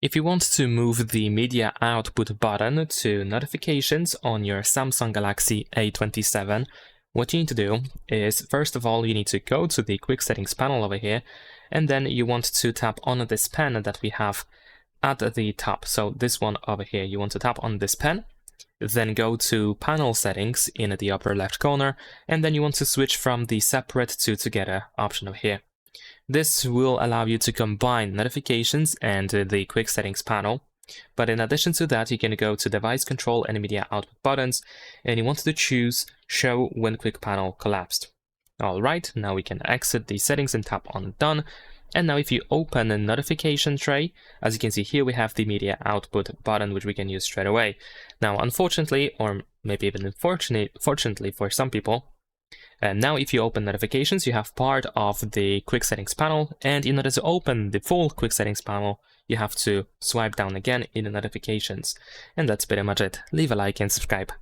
If you want to move the media output button to notifications on your Samsung Galaxy A27, what you need to do is, first of all, you need to go to the quick settings panel over here, and then you want to tap on this pen that we have at the top. So this one over here, you want to tap on this pen, then go to panel settings in the upper left corner, and then you want to switch from the separate to together option over here. This will allow you to combine notifications and the quick settings panel. But in addition to that, you can go to device control and media output buttons, and you want to choose show when quick panel collapsed. Alright, now we can exit the settings and tap on done. And now if you open a notification tray, as you can see here, we have the media output button, which we can use straight away. Now, unfortunately, or maybe even fortunately for some people, and now if you open notifications, you have part of the quick settings panel, and in order to open the full quick settings panel, you have to swipe down again in the notifications. And that's pretty much it. Leave a like and subscribe.